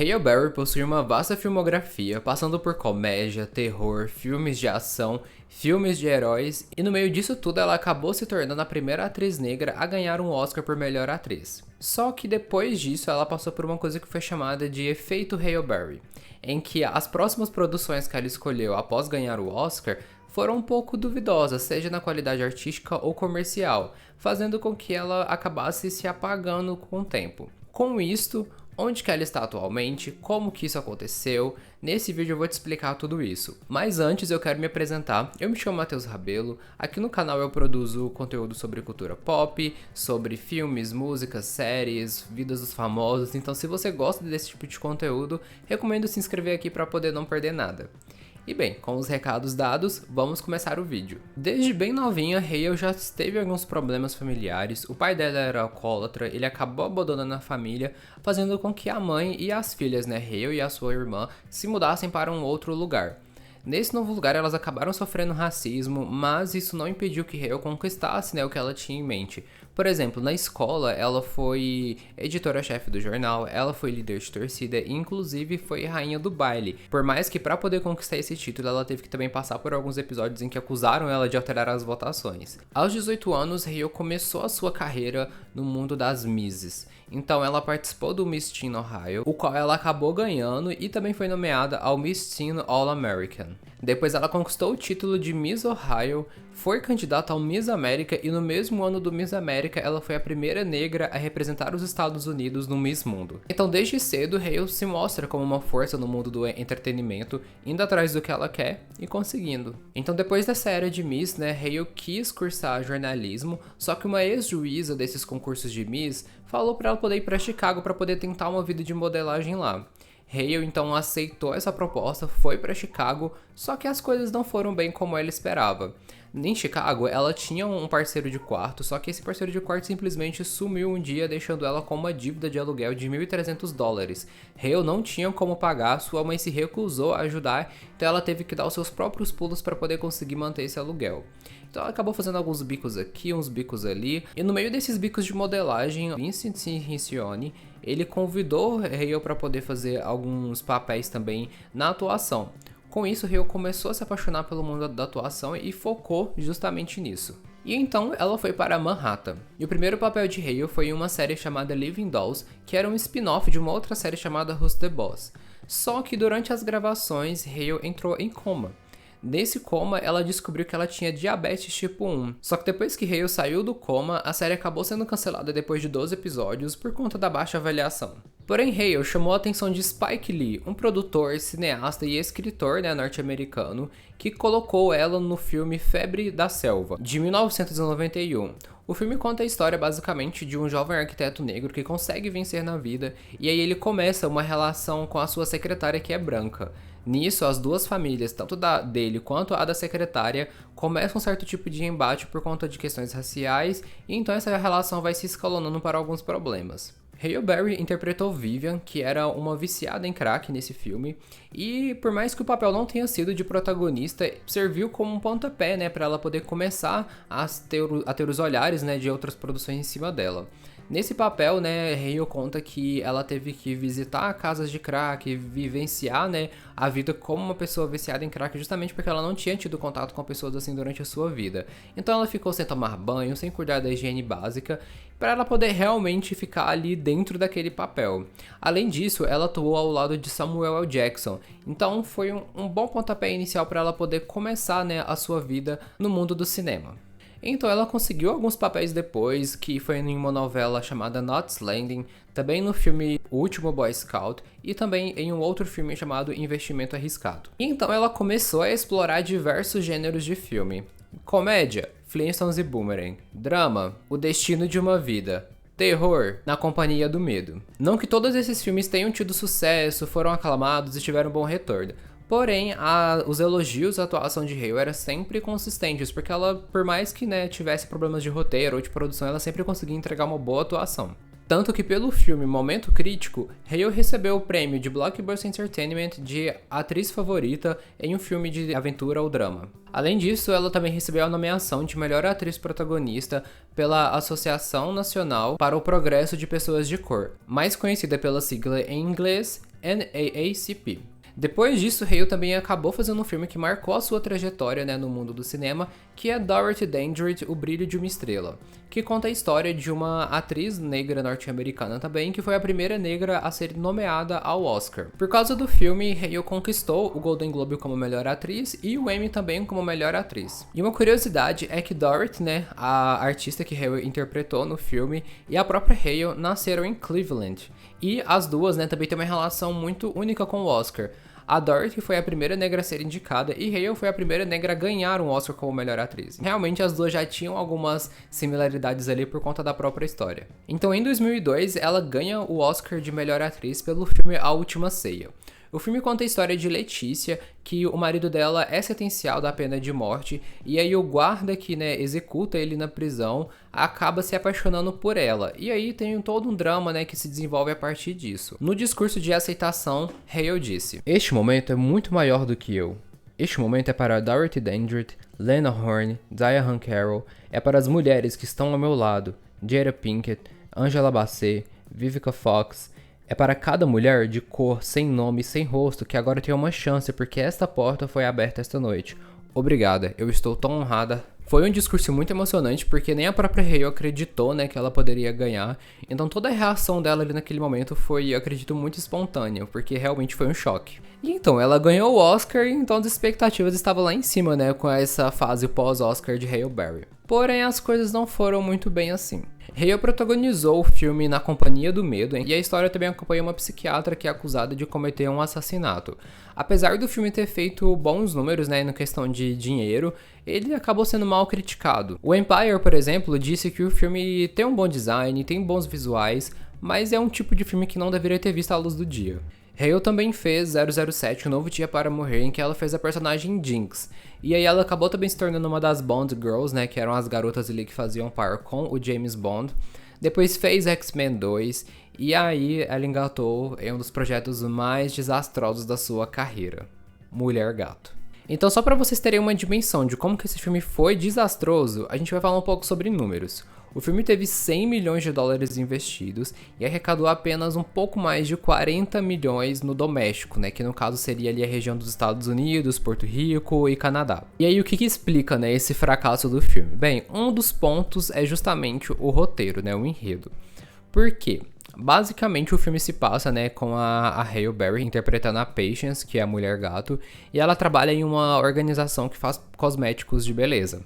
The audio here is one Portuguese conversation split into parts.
Halle Berry possui uma vasta filmografia, passando por comédia, terror, filmes de ação, filmes de heróis, e no meio disso tudo ela acabou se tornando a primeira atriz negra a ganhar um Oscar por melhor atriz. Só que depois disso ela passou por uma coisa que foi chamada de efeito Halle Berry, em que as próximas produções que ela escolheu após ganhar o Oscar foram um pouco duvidosas, seja na qualidade artística ou comercial, fazendo com que ela acabasse se apagando com o tempo. Com isto, onde que ela está atualmente, como que isso aconteceu, nesse vídeo eu vou te explicar tudo isso. Mas antes eu quero me apresentar, eu me chamo Matheus Rabelo, aqui no canal eu produzo conteúdo sobre cultura pop, sobre filmes, músicas, séries, vidas dos famosos, então se você gosta desse tipo de conteúdo, recomendo se inscrever aqui para poder não perder nada. E bem, com os recados dados, vamos começar o vídeo. Desde bem novinha, Halle já teve alguns problemas familiares, o pai dela era alcoólatra, ele acabou abandonando a família, fazendo com que a mãe e as filhas, Halle e a sua irmã, se mudassem para um outro lugar. Nesse novo lugar elas acabaram sofrendo racismo, mas isso não impediu que Halle conquistasse o que ela tinha em mente. Por exemplo, na escola ela foi editora-chefe do jornal, ela foi líder de torcida e inclusive foi rainha do baile. Por mais que para poder conquistar esse título ela teve que também passar por alguns episódios em que acusaram ela de alterar as votações. Aos 18 anos, Halle começou a sua carreira no mundo das Misses. Então ela participou do Miss Teen Ohio, o qual ela acabou ganhando e também foi nomeada ao Miss Teen All-American. Depois ela conquistou o título de Miss Ohio, foi candidata ao Miss América e no mesmo ano do Miss América ela foi a primeira negra a representar os Estados Unidos no Miss Mundo. Então desde cedo Halle se mostra como uma força no mundo do entretenimento, indo atrás do que ela quer e conseguindo. Então depois dessa era de Miss, Halle quis cursar jornalismo, só que uma ex-juíza desses concursos de Miss falou para ela poder ir para Chicago para poder tentar uma vida de modelagem lá. Halle então aceitou essa proposta, foi para Chicago, só que as coisas não foram bem como ela esperava. Em Chicago, ela tinha um parceiro de quarto, só que esse parceiro de quarto simplesmente sumiu um dia, deixando ela com uma dívida de aluguel de $1.300. Halle não tinha como pagar, sua mãe se recusou a ajudar, então ela teve que dar os seus próprios pulos para poder conseguir manter esse aluguel. Então ela acabou fazendo alguns bicos aqui, uns bicos ali, e no meio desses bicos de modelagem, Vincent Cincione, ele convidou Halle para poder fazer alguns papéis também na atuação. Com isso, Halle começou a se apaixonar pelo mundo da atuação e focou justamente nisso. E então ela foi para Manhattan. E o primeiro papel de Halle foi em uma série chamada Living Dolls, que era um spin-off de uma outra série chamada Who's the Boss. Só que durante as gravações, Halle entrou em coma. Nesse coma, ela descobriu que ela tinha diabetes tipo 1. Só que depois que Halle saiu do coma, a série acabou sendo cancelada depois de 12 episódios por conta da baixa avaliação. Porém, Halle chamou a atenção de Spike Lee, um produtor, cineasta e escritor norte-americano, que colocou ela no filme Febre da Selva, de 1991. O filme conta a história basicamente de um jovem arquiteto negro que consegue vencer na vida, e aí ele começa uma relação com a sua secretária que é branca. Nisso, as duas famílias, tanto dele quanto a da secretária, começam um certo tipo de embate por conta de questões raciais, e então essa relação vai se escalonando para alguns problemas. Halle Berry interpretou Vivian, que era uma viciada em crack nesse filme, e por mais que o papel não tenha sido de protagonista, serviu como um pontapé para ela poder começar a ter os olhares de outras produções em cima dela. Nesse papel, Halle conta que ela teve que visitar casas de crack, vivenciar a vida como uma pessoa viciada em crack, justamente porque ela não tinha tido contato com pessoas assim durante a sua vida. Então ela ficou sem tomar banho, sem cuidar da higiene básica, para ela poder realmente ficar ali dentro daquele papel. Além disso, ela atuou ao lado de Samuel L. Jackson, então foi um bom pontapé inicial para ela poder começar a sua vida no mundo do cinema. Então ela conseguiu alguns papéis depois, que foi em uma novela chamada Knots Landing, também no filme O Último Boy Scout e também em um outro filme chamado Investimento Arriscado. Então ela começou a explorar diversos gêneros de filme. Comédia, Flintstones e Boomerang. Drama, O Destino de uma Vida. Terror, Na Companhia do Medo. Não que todos esses filmes tenham tido sucesso, foram aclamados e tiveram bom retorno. Porém, os elogios à atuação de Halle eram sempre consistentes, porque ela, por mais que tivesse problemas de roteiro ou de produção, ela sempre conseguia entregar uma boa atuação. Tanto que pelo filme Momento Crítico, Halle recebeu o prêmio de Blockbuster Entertainment de atriz favorita em um filme de aventura ou drama. Além disso, ela também recebeu a nomeação de melhor atriz protagonista pela Associação Nacional para o Progresso de Pessoas de Cor, mais conhecida pela sigla em inglês NAACP. Depois disso, Hale também acabou fazendo um filme que marcou a sua trajetória, né, no mundo do cinema, que é Dorothy Dandridge, O Brilho de uma Estrela, que conta a história de uma atriz negra norte-americana também, que foi a primeira negra a ser nomeada ao Oscar. Por causa do filme, Hale conquistou o Golden Globe como melhor atriz e o Emmy também como melhor atriz. E uma curiosidade é que Dorothy, né, a artista que Hale interpretou no filme, e a própria Hale nasceram em Cleveland. E as duas, né, também têm uma relação muito única com o Oscar. A Dorothy foi a primeira negra a ser indicada e Hale foi a primeira negra a ganhar um Oscar como melhor atriz. Realmente as duas já tinham algumas similaridades ali por conta da própria história. Então em 2002 ela ganha o Oscar de melhor atriz pelo filme A Última Ceia. O filme conta a história de Letícia, que o marido dela é sentenciado à pena de morte, e aí o guarda que, né, executa ele na prisão acaba se apaixonando por ela. E aí tem todo um drama, né, que se desenvolve a partir disso. No discurso de aceitação, Hale disse: "Este momento é muito maior do que eu. Este momento é para Dorothy Dandridge, Lena Horne, Diahann Carroll, é para as mulheres que estão ao meu lado, Jada Pinkett, Angela Bassett, Vivica Fox. É para cada mulher de cor, sem nome e sem rosto que agora tem uma chance porque esta porta foi aberta esta noite. Obrigada, eu estou tão honrada." Foi um discurso muito emocionante porque nem a própria Hale acreditou, né, que ela poderia ganhar. Então toda a reação dela ali naquele momento foi, eu acredito, muito espontânea, porque realmente foi um choque. E então, ela ganhou o Oscar e então as expectativas estavam lá em cima, né, com essa fase pós-Oscar de Halle Berry. Porém, as coisas não foram muito bem assim. Hale protagonizou o filme Na Companhia do Medo, e a história também acompanha uma psiquiatra que é acusada de cometer um assassinato. Apesar do filme ter feito bons números, né, na questão de dinheiro, ele acabou sendo mal criticado. O Empire, por exemplo, disse que o filme tem um bom design, tem bons visuais, mas é um tipo de filme que não deveria ter visto a luz do dia. Hale também fez 007, Um Novo Dia para Morrer, em que ela fez a personagem Jinx. E aí ela acabou também se tornando uma das Bond Girls, né, que eram as garotas ali que faziam par com o James Bond. Depois fez X-Men 2, e aí ela engatou em um dos projetos mais desastrosos da sua carreira, Mulher Gato. Então, só para vocês terem uma dimensão de como que esse filme foi desastroso, a gente vai falar um pouco sobre números. O filme teve 100 milhões de dólares investidos e arrecadou apenas um pouco mais de 40 milhões no doméstico, né, que no caso seria ali a região dos Estados Unidos, Porto Rico e Canadá. E aí o que explica, né, esse fracasso do filme? Bem, um dos pontos é justamente o roteiro, né, o enredo. Por quê? Basicamente o filme se passa, né, com a Halle Berry interpretando a Patience, que é a mulher gato, e ela trabalha em uma organização que faz cosméticos de beleza.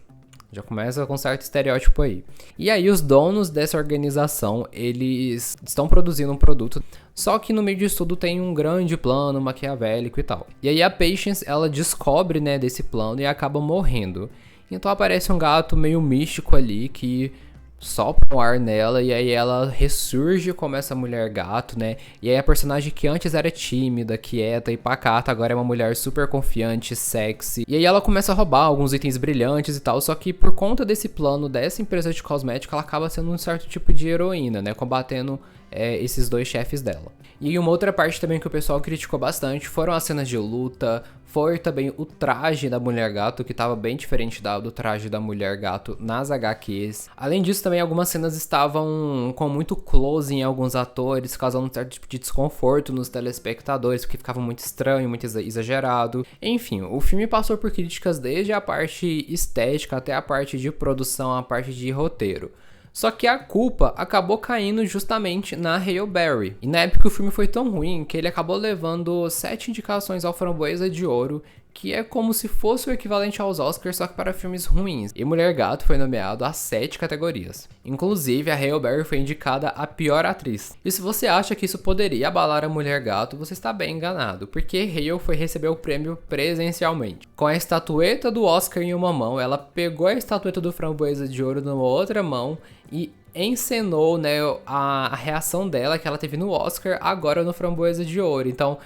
Já começa com um certo estereótipo aí. E aí os donos dessa organização, eles estão produzindo um produto, só que no meio disso tudo tem um grande plano maquiavélico e tal. E aí a Patience, ela descobre, né, desse plano e acaba morrendo. Então aparece um gato meio místico ali que sopra o ar nela e aí ela ressurge como essa mulher gato, né? E aí a personagem que antes era tímida, quieta e pacata, agora é uma mulher super confiante, sexy. E aí ela começa a roubar alguns itens brilhantes e tal, só que por conta desse plano dessa empresa de cosmética, ela acaba sendo um certo tipo de heroína, né? Combatendo esses dois chefes dela. E uma outra parte também que o pessoal criticou bastante foram as cenas de luta, foi também o traje da Mulher Gato, que estava bem diferente do traje da Mulher Gato nas HQs. Além disso, também algumas cenas estavam com muito close em alguns atores, causando um certo tipo de desconforto nos telespectadores, porque ficava muito estranho, muito exagerado. Enfim, o filme passou por críticas desde a parte estética até a parte de produção, a parte de roteiro. Só que a culpa acabou caindo justamente na Halle Berry. E na época o filme foi tão ruim que ele acabou levando 7 indicações ao Framboesa de Ouro, que é como se fosse o equivalente aos Oscars, só que para filmes ruins. E Mulher Gato foi nomeado a 7 categorias. Inclusive, a Halle Berry foi indicada a pior atriz. E se você acha que isso poderia abalar a Mulher Gato, você está bem enganado, porque Halle foi receber o prêmio presencialmente. Com a estatueta do Oscar em uma mão, ela pegou a estatueta do Framboesa de Ouro numa outra mão e encenou, né, a reação dela que ela teve no Oscar agora no Framboesa de Ouro. Então,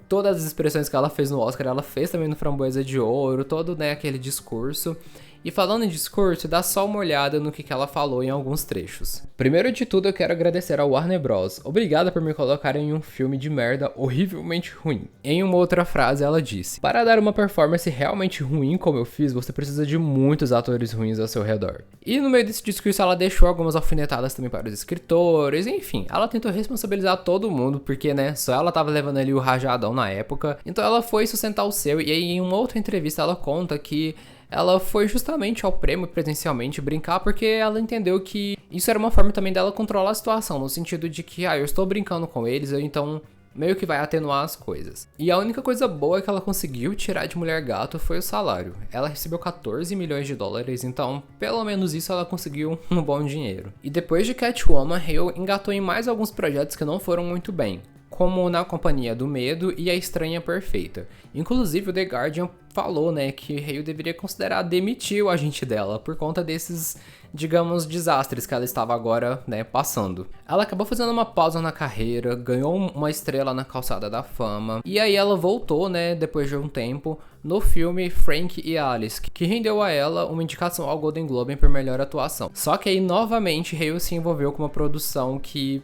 todas as expressões que ela fez no Oscar, ela fez também no Framboesa de Ouro, todo, né, aquele discurso. E falando em discurso, dá só uma olhada no que ela falou em alguns trechos. Primeiro de tudo, eu quero agradecer ao Warner Bros. Obrigada por me colocar em um filme de merda horrivelmente ruim. Em uma outra frase, ela disse: para dar uma performance realmente ruim como eu fiz, você precisa de muitos atores ruins ao seu redor. E no meio desse discurso, ela deixou algumas alfinetadas também para os escritores, enfim, ela tentou responsabilizar todo mundo, porque, né, só ela tava levando ali o rajadão na época. Então ela foi sustentar o seu, e aí em uma outra entrevista ela conta que ela foi justamente ao prêmio presencialmente brincar porque ela entendeu que isso era uma forma também dela controlar a situação, no sentido de que, eu estou brincando com eles, então meio que vai atenuar as coisas. E a única coisa boa que ela conseguiu tirar de Mulher Gato foi o salário. Ela recebeu 14 milhões de dólares, então pelo menos isso ela conseguiu um bom dinheiro. E depois de Catwoman, Hale engatou em mais alguns projetos que não foram muito bem, como Na Companhia do Medo e A Estranha Perfeita. Inclusive o The Guardian falou, né, que Hale deveria considerar demitir o agente dela por conta desses, digamos, desastres que ela estava agora, né, passando. Ela acabou fazendo uma pausa na carreira, ganhou uma estrela na Calçada da Fama, e aí ela voltou, né, depois de um tempo, no filme Frank e Alice, que rendeu a ela uma indicação ao Golden Globe por melhor atuação. Só que aí, novamente, Hale se envolveu com uma produção que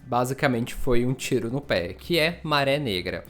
basicamente foi um tiro no pé, que é Maré Negra.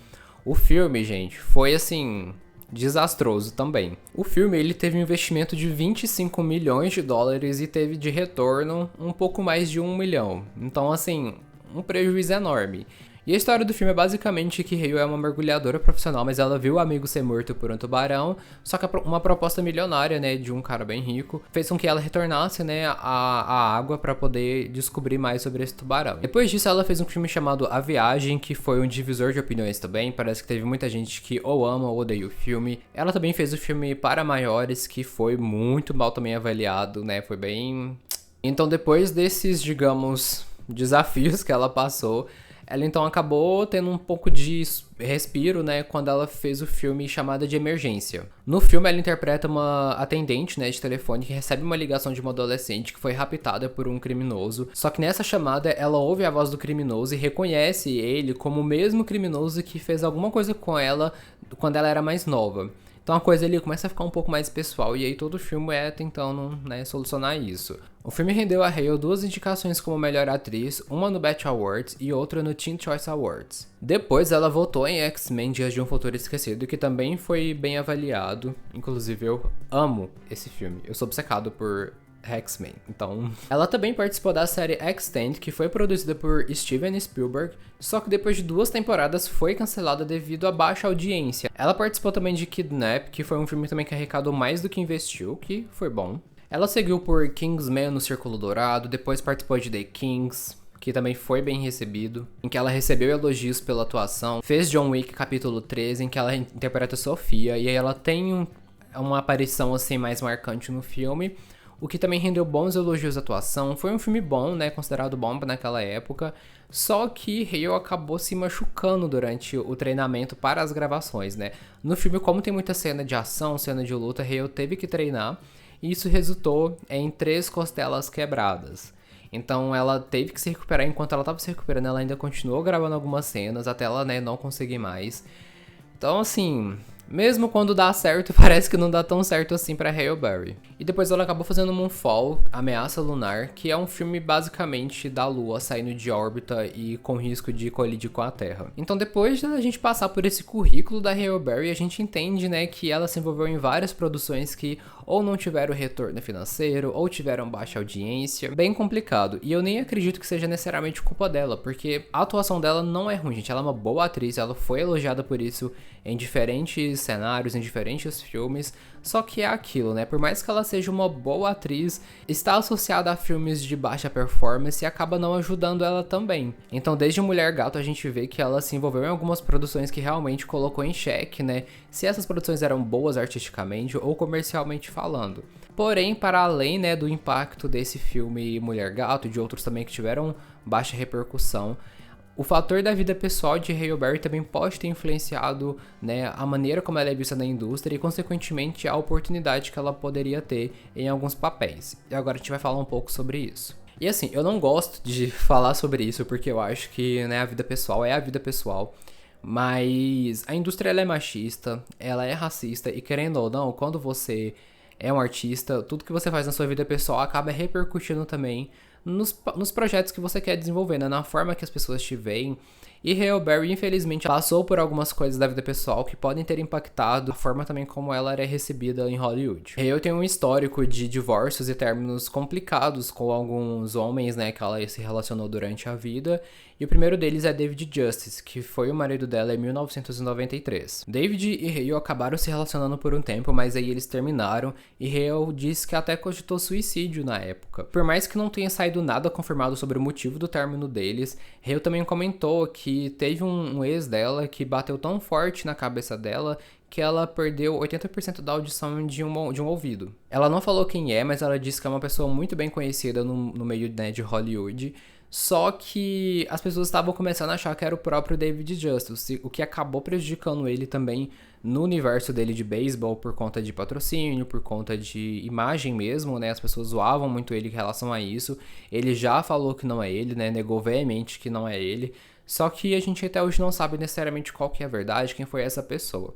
O filme, gente, foi assim, desastroso também. O filme, ele teve um investimento de 25 milhões de dólares e teve de retorno um pouco mais de 1 milhão. Então, assim, um prejuízo enorme. E a história do filme é basicamente que Hale é uma mergulhadora profissional, mas ela viu o amigo ser morto por um tubarão, só que uma proposta milionária, né, de um cara bem rico, fez com que ela retornasse, né, à água para poder descobrir mais sobre esse tubarão. Depois disso, ela fez um filme chamado A Viagem, que foi um divisor de opiniões também, parece que teve muita gente que ou ama ou odeia o filme. Ela também fez o filme Para Maiores, que foi muito mal também avaliado, né, foi bem... Então, depois desses, digamos, desafios que ela passou, ela então acabou tendo um pouco de respiro, né, quando ela fez o filme Chamada de Emergência. No filme ela interpreta uma atendente, né, de telefone que recebe uma ligação de uma adolescente que foi raptada por um criminoso. Só que nessa chamada ela ouve a voz do criminoso e reconhece ele como o mesmo criminoso que fez alguma coisa com ela quando ela era mais nova. Então a coisa ali começa a ficar um pouco mais pessoal e aí todo o filme é tentando, né, solucionar isso. O filme rendeu a Hale 2 indicações como melhor atriz, uma no BET Awards e outra no Teen Choice Awards. Depois ela voltou em X-Men Dias de um Futuro Esquecido, que também foi bem avaliado. Inclusive eu amo esse filme, eu sou obcecado por X-Men, então... Ela também participou da série Extend, que foi produzida por Steven Spielberg, só que depois de 2 temporadas foi cancelada devido a baixa audiência. Ela participou também de Kidnap, que foi um filme também que arrecadou mais do que investiu, que foi bom. Ela seguiu por Kingsman no Círculo Dourado, depois participou de The Kings, que também foi bem recebido, em que ela recebeu elogios pela atuação. Fez John Wick capítulo 13, em que ela interpreta Sofia, e aí ela tem uma aparição assim mais marcante no filme, o que também rendeu bons elogios à atuação. Foi um filme bom, né, considerado bom naquela época, só que Hale acabou se machucando durante o treinamento para as gravações, né. No filme, como tem muita cena de ação, cena de luta, Hale teve que treinar, e isso resultou em 3 costelas quebradas. Então ela teve que se recuperar. Enquanto ela estava se recuperando, ela ainda continuou gravando algumas cenas até ela, né, não conseguir mais. Então, assim, mesmo quando dá certo, parece que não dá tão certo assim pra Halle Berry. E depois ela acabou fazendo Moonfall, Ameaça Lunar, que é um filme basicamente da Lua saindo de órbita e com risco de colidir com a Terra. Então depois da gente passar por esse currículo da Halle Berry, a gente entende, né, que ela se envolveu em várias produções que ou não tiveram retorno financeiro, ou tiveram baixa audiência, bem complicado. E eu nem acredito que seja necessariamente culpa dela, porque a atuação dela não é ruim, gente. Ela é uma boa atriz, ela foi elogiada por isso em diferentes cenários, em diferentes filmes, só que é aquilo, né? Por mais que ela seja uma boa atriz, está associada a filmes de baixa performance e acaba não ajudando ela também. Então, desde Mulher Gato, a gente vê que ela se envolveu em algumas produções que realmente colocou em xeque, né? Se essas produções eram boas artisticamente ou comercialmente falando. Porém, para além, né, do impacto desse filme Mulher Gato e de outros também que tiveram baixa repercussão, o fator da vida pessoal de Halle Berry também pode ter influenciado, né, a maneira como ela é vista na indústria e, consequentemente, a oportunidade que ela poderia ter em alguns papéis. E agora a gente vai falar um pouco sobre isso. E assim, eu não gosto de falar sobre isso porque eu acho que, né, a vida pessoal é a vida pessoal. Mas a indústria ela é machista, ela é racista e, querendo ou não, quando você é um artista, tudo que você faz na sua vida pessoal acaba repercutindo também nos projetos que você quer desenvolver, né? Na forma que as pessoas te veem. E Halle Berry, infelizmente, passou por algumas coisas da vida pessoal que podem ter impactado a forma também como ela era recebida em Hollywood. Halle tem um histórico de divórcios e términos complicados com alguns homens, né, que ela se relacionou durante a vida. E o primeiro deles é David Justice, que foi o marido dela em 1993. David e Halle acabaram se relacionando por um tempo, mas aí eles terminaram e Halle disse que até cogitou suicídio na época. Por mais que não tenha saído nada confirmado sobre o motivo do término deles, Halle também comentou que teve um ex dela que bateu tão forte na cabeça dela que ela perdeu 80% da audição de um ouvido. Ela não falou quem é, mas ela disse que é uma pessoa muito bem conhecida no meio, né, de Hollywood. Só que as pessoas estavam começando a achar que era o próprio David Justice, o que acabou prejudicando ele também no universo dele de beisebol por conta de patrocínio, por conta de imagem mesmo, né? As pessoas zoavam muito ele em relação a isso. Ele já falou que não é ele, né? Negou veemente que não é ele. Só que a gente até hoje não sabe necessariamente qual que é a verdade, quem foi essa pessoa.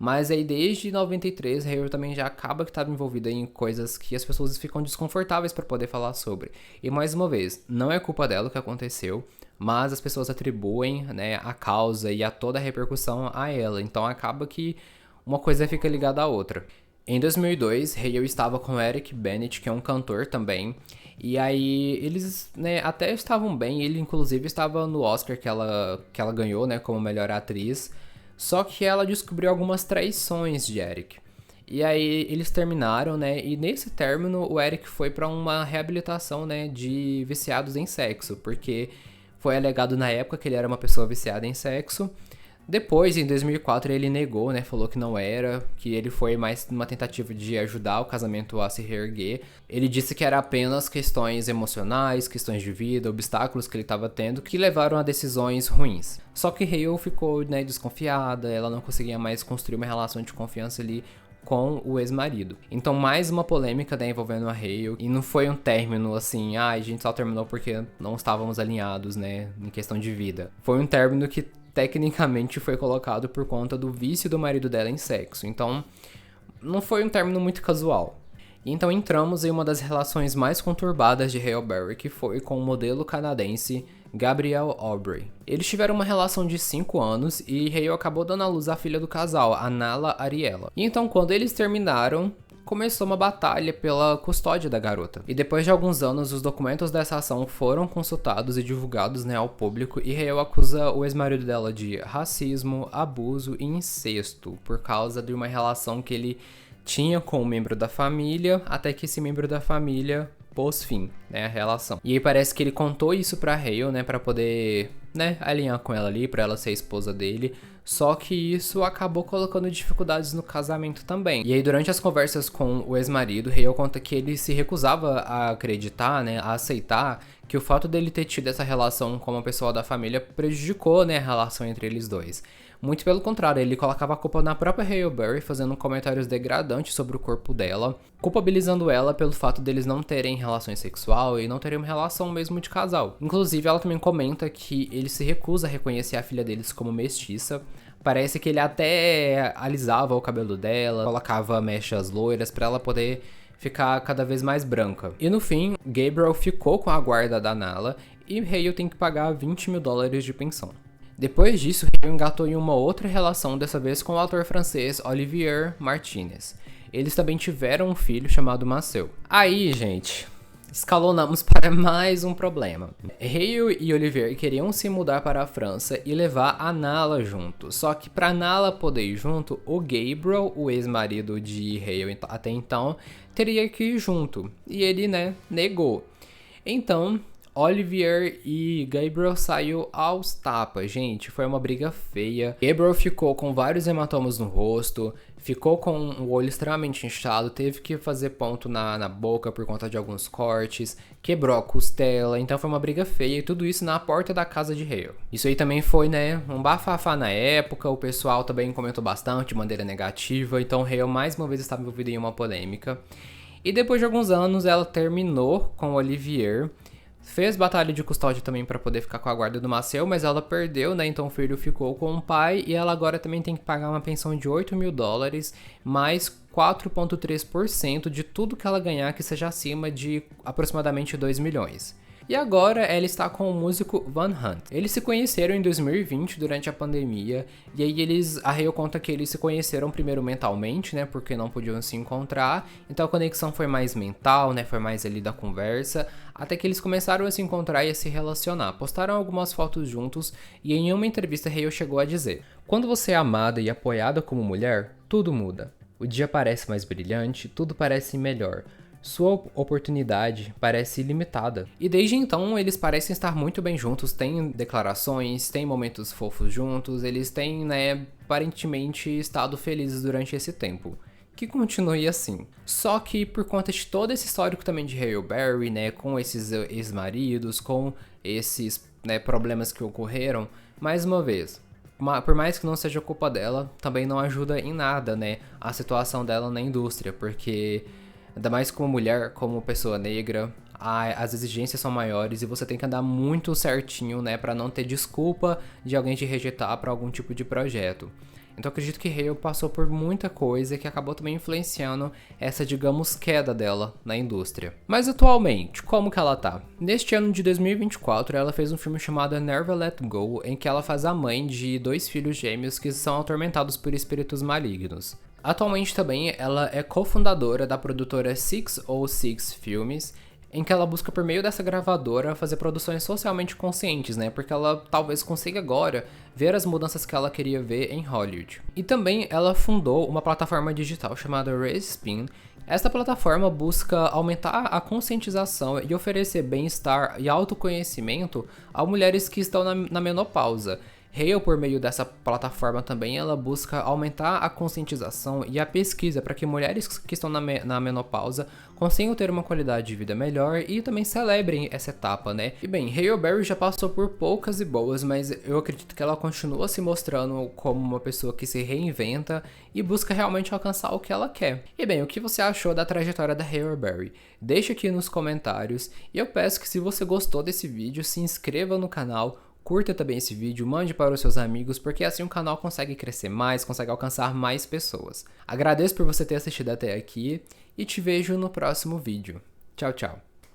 Mas aí desde 93, Halle também já acaba que estava envolvida em coisas que as pessoas ficam desconfortáveis para poder falar sobre. E mais uma vez, não é culpa dela o que aconteceu, mas as pessoas atribuem, né, a causa e a toda a repercussão a ela. Então acaba que uma coisa fica ligada à outra. Em 2002, Halle estava com Eric Bennett, que é um cantor também. E aí eles, né, até estavam bem. Ele inclusive estava no Oscar que ela ganhou, né, como melhor atriz. Só que ela descobriu algumas traições de Eric. E aí eles terminaram, né? E nesse término o Eric foi para uma reabilitação, né, de viciados em sexo, porque foi alegado na época que ele era uma pessoa viciada em sexo. Depois, em 2004, ele negou, né? Falou que não era, que ele foi mais uma tentativa de ajudar o casamento a se reerguer. Ele disse que era apenas questões emocionais, questões de vida, obstáculos que ele estava tendo que levaram a decisões ruins. Só que Halle ficou, né, desconfiada, ela não conseguia mais construir uma relação de confiança ali com o ex-marido. Então, mais uma polêmica, né, envolvendo a Halle. E não foi um término assim, a gente só terminou porque não estávamos alinhados, né, em questão de vida. Foi um término que tecnicamente foi colocado por conta do vício do marido dela em sexo. Então, não foi um término muito casual. Então entramos em uma das relações mais conturbadas de Halle Berry, que foi com o modelo canadense Gabrielle Aubry. Eles tiveram uma relação de 5 anos e Halle acabou dando à luz a filha do casal, a Nala Ariella. E então, quando eles terminaram, começou uma batalha pela custódia da garota. E depois de alguns anos, os documentos dessa ação foram consultados e divulgados, né, ao público, e Halle acusa o ex-marido dela de racismo, abuso e incesto, por causa de uma relação que ele tinha com um membro da família, até que esse membro da família pôs fim, né, a relação. E aí parece que ele contou isso pra Halle, né, pra poder, né, alinhar com ela ali, pra ela ser a esposa dele. Só que isso acabou colocando dificuldades no casamento também. E aí, durante as conversas com o ex-marido, Halle conta que ele se recusava a acreditar, né, a aceitar que o fato dele ter tido essa relação com uma pessoa da família prejudicou, né, a relação entre eles dois. Muito pelo contrário, ele colocava a culpa na própria Halle Berry, fazendo comentários degradantes sobre o corpo dela, culpabilizando ela pelo fato deles não terem relações sexuais e não terem uma relação mesmo de casal. Inclusive, ela também comenta que ele se recusa a reconhecer a filha deles como mestiça. Parece que ele até alisava o cabelo dela, colocava mechas loiras pra ela poder ficar cada vez mais branca. E no fim, Gabriel ficou com a guarda da Nala e Halle tem que pagar $20 mil de pensão. Depois disso, Halle engatou em uma outra relação, dessa vez com o ator francês Olivier Martinez. Eles também tiveram um filho chamado Maceu. Aí, gente, escalonamos para mais um problema. Halle e Olivier queriam se mudar para a França e levar a Nala junto. Só que para Nala poder ir junto, o Gabriel, o ex-marido de Halle até então, teria que ir junto. E ele, né, negou. Então, Olivier e Gabriel saiu aos tapas, gente, foi uma briga feia. Gabriel ficou com vários hematomas no rosto, ficou com o olho extremamente inchado, teve que fazer ponto na boca por conta de alguns cortes, quebrou a costela, então foi uma briga feia e tudo isso na porta da casa de Halle. Isso aí também foi, né, um bafafá na época, o pessoal também comentou bastante de maneira negativa, então Halle mais uma vez estava envolvida em uma polêmica. E depois de alguns anos ela terminou com Olivier, Fez batalha de custódia também para poder ficar com a guarda do Maceo, mas ela perdeu, né? Então o filho ficou com o pai e ela agora também tem que pagar uma pensão de $8.000 mais 4,3% de tudo que ela ganhar que seja acima de aproximadamente 2 milhões. E agora ela está com o músico Van Hunt. Eles se conheceram em 2020 durante a pandemia, e aí a Hale conta que eles se conheceram primeiro mentalmente, né, porque não podiam se encontrar, então a conexão foi mais mental, né, foi mais ali da conversa, até que eles começaram a se encontrar e a se relacionar. Postaram algumas fotos juntos, e em uma entrevista Hale chegou a dizer: "Quando você é amada e apoiada como mulher, tudo muda. O dia parece mais brilhante, tudo parece melhor. Sua oportunidade parece ilimitada." E desde então eles parecem estar muito bem juntos, têm declarações, têm momentos fofos juntos, eles têm, né, aparentemente estado felizes durante esse tempo. Que continue assim. Só que por conta de todo esse histórico também de Halle Berry, né, com esses ex-maridos, com esses, né, problemas que ocorreram, mais uma vez, por mais que não seja culpa dela, também não ajuda em nada, né, a situação dela na indústria, porque ainda mais como mulher, como pessoa negra, as exigências são maiores e você tem que andar muito certinho, né, pra não ter desculpa de alguém te rejeitar pra algum tipo de projeto. Então eu acredito que Hale passou por muita coisa que acabou também influenciando essa, digamos, queda dela na indústria. Mas atualmente, como que ela tá? Neste ano de 2024, ela fez um filme chamado Never Let Go, em que ela faz a mãe de 2 filhos gêmeos que são atormentados por espíritos malignos. Atualmente também ela é cofundadora da produtora 606 Filmes, em que ela busca por meio dessa gravadora fazer produções socialmente conscientes, né? Porque ela talvez consiga agora ver as mudanças que ela queria ver em Hollywood. E também ela fundou uma plataforma digital chamada Respin. Esta plataforma busca aumentar a conscientização e oferecer bem-estar e autoconhecimento a mulheres que estão na menopausa. Hale, por meio dessa plataforma também, ela busca aumentar a conscientização e a pesquisa para que mulheres que estão na menopausa consigam ter uma qualidade de vida melhor e também celebrem essa etapa, né? E bem, Halle Berry já passou por poucas e boas, mas eu acredito que ela continua se mostrando como uma pessoa que se reinventa e busca realmente alcançar o que ela quer. E bem, o que você achou da trajetória da Halle Berry? Deixa aqui nos comentários e eu peço que, se você gostou desse vídeo, se inscreva no canal, curta também esse vídeo, mande para os seus amigos, porque assim o canal consegue crescer mais, consegue alcançar mais pessoas. Agradeço por você ter assistido até aqui e te vejo no próximo vídeo. Tchau, tchau.